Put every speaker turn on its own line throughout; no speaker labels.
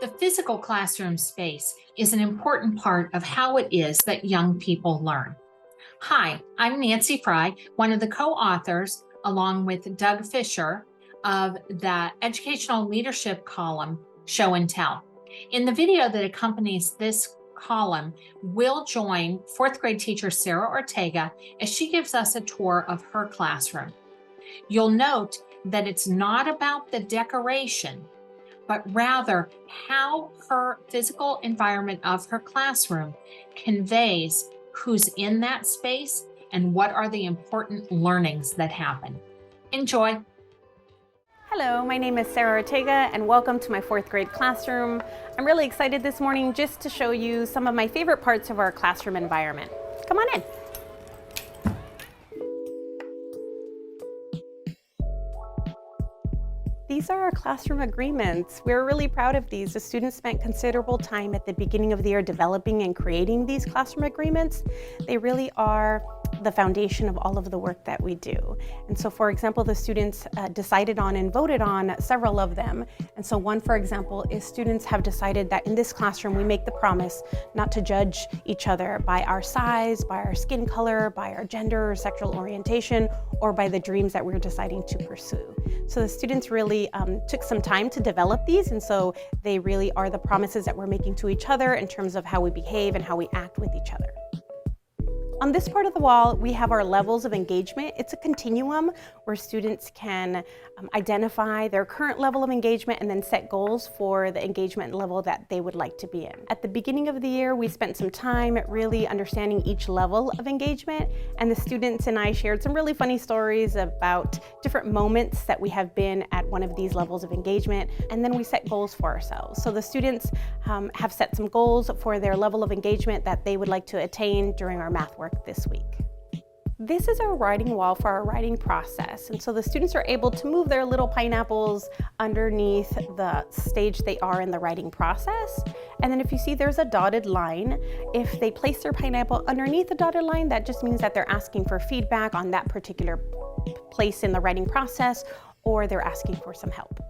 The physical classroom space is an important part of how it is that young people learn. Hi, I'm Nancy Frey, one of the co-authors, along with Doug Fisher, of the educational leadership column, Show and Tell. In the video that accompanies this column, we'll join fourth grade teacher Sarah Ortega as she gives us a tour of her classroom. You'll note that it's not about the decoration, but rather how her physical environment of her classroom conveys who's in that space and what are the important learnings that happen. Enjoy.
Hello, my name is Sarah Ortega and welcome to my fourth grade classroom. I'm really excited this morning just to show you some of my favorite parts of our classroom environment. Come on in. These are our classroom agreements. We're really proud of these. The students spent considerable time at the beginning of the year developing and creating these classroom agreements. They really are the foundation of all of the work that we do. And so, for example, the students decided on and voted on several of them. And so one, for example, is students have decided that in this classroom, we make the promise not to judge each other by our size, by our skin color, by our gender or sexual orientation, or by the dreams that we're deciding to pursue. So the students really took some time to develop these, and so they really are the promises that we're making to each other in terms of how we behave and how we act with each other. On this part of the wall, we have our levels of engagement. It's a continuum where students can identify their current level of engagement and then set goals for the engagement level that they would like to be in. At the beginning of the year, we spent some time really understanding each level of engagement, and the students and I shared some really funny stories about different moments that we have been at one of these levels of engagement, and then we set goals for ourselves. So the students have set some goals for their level of engagement that they would like to attain during our math work this week. This is our writing wall for our writing process, and so the students are able to move their little pineapples underneath the stage they are in the writing process. And then if you see there's a dotted line, if they place their pineapple underneath the dotted line, that just means that they're asking for feedback on that particular place in the writing process, or they're asking for some help.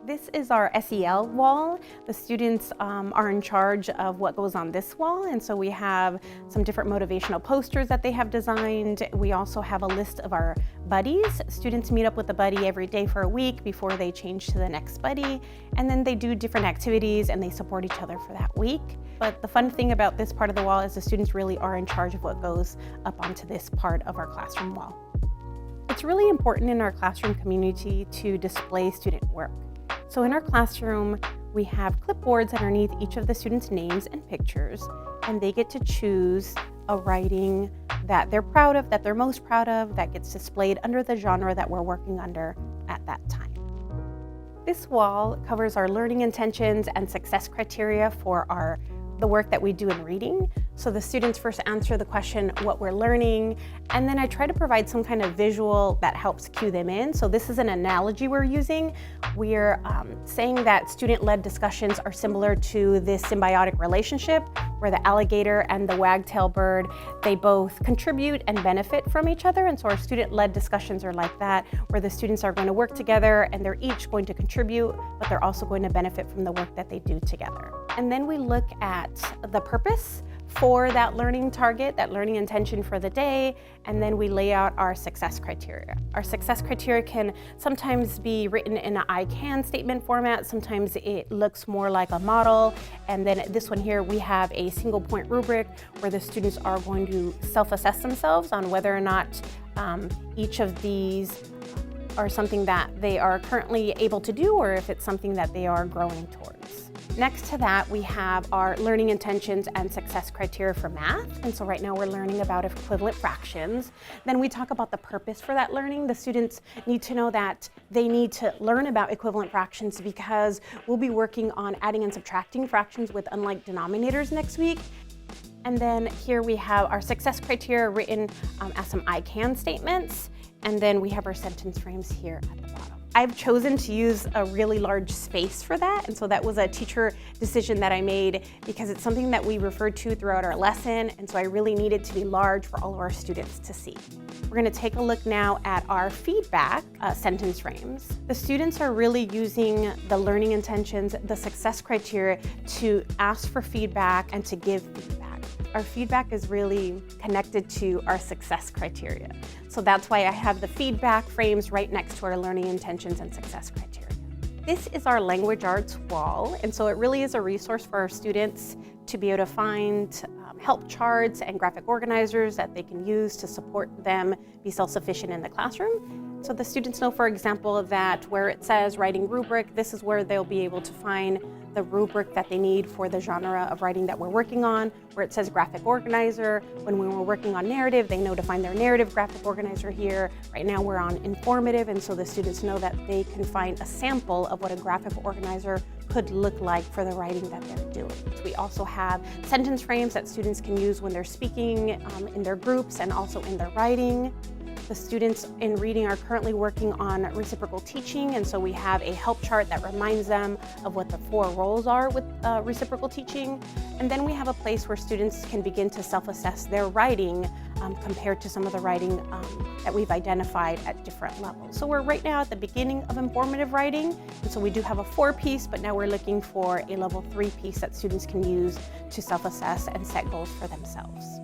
This is our SEL wall. The students are in charge of what goes on this wall, and so we have some different motivational posters that they have designed. We also have a list of our buddies. Students meet up with a buddy every day for a week before they change to the next buddy, and then they do different activities and they support each other for that week. But the fun thing about this part of the wall is the students really are in charge of what goes up onto this part of our classroom wall. It's really important in our classroom community to display student work. So in our classroom, we have clipboards underneath each of the students' names and pictures, and they get to choose a writing that they're proud of, that they're most proud of, that gets displayed under the genre that we're working under at that time. This wall covers our learning intentions and success criteria for the work that we do in reading. So the students first answer the question, what we're learning, and then I try to provide some kind of visual that helps cue them in. So this is an analogy we're using. We're saying that student-led discussions are similar to this symbiotic relationship where the alligator and the wagtail bird, they both contribute and benefit from each other. And so our student-led discussions are like that, where the students are going to work together and they're each going to contribute, but they're also going to benefit from the work that they do together. And then we look at the purpose for that learning target, that learning intention for the day, and then we lay out our success criteria. Our success criteria can sometimes be written in an I can statement format, sometimes it looks more like a model, and then this one here we have a single point rubric where the students are going to self-assess themselves on whether or not each of these are something that they are currently able to do or if it's something that they are growing towards. Next to that, we have our learning intentions and success criteria for math. And so right now we're learning about equivalent fractions. Then we talk about the purpose for that learning. The students need to know that they need to learn about equivalent fractions because we'll be working on adding and subtracting fractions with unlike denominators next week. And then here we have our success criteria written as some I can statements. And then we have our sentence frames here at the bottom. I've chosen to use a really large space for that, and so that was a teacher decision that I made because it's something that we referred to throughout our lesson, and so I really needed to be large for all of our students to see. We're going to take a look now at our feedback sentence frames. The students are really using the learning intentions, the success criteria to ask for feedback and to give feedback. Our feedback is really connected to our success criteria. So that's why I have the feedback frames right next to our learning intentions and success criteria. This is our language arts wall, and so it really is a resource for our students to be able to find help charts and graphic organizers that they can use to support them be self-sufficient in the classroom. So the students know, for example, that where it says writing rubric, this is where they'll be able to find the rubric that they need for the genre of writing that we're working on. Where it says graphic organizer, when we were working on narrative, they know to find their narrative graphic organizer here. Right now we're on informative, and so the students know that they can find a sample of what a graphic organizer could look like for the writing that they're doing. So we also have sentence frames that students can use when they're speaking in their groups and also in their writing. The students in reading are currently working on reciprocal teaching, and so we have a help chart that reminds them of what the 4 roles are with reciprocal teaching. And then we have a place where students can begin to self-assess their writing compared to some of the writing that we've identified at different levels. So we're right now at the beginning of informative writing, and so we do have a 4-piece, but now we're looking for a level 3 piece that students can use to self-assess and set goals for themselves.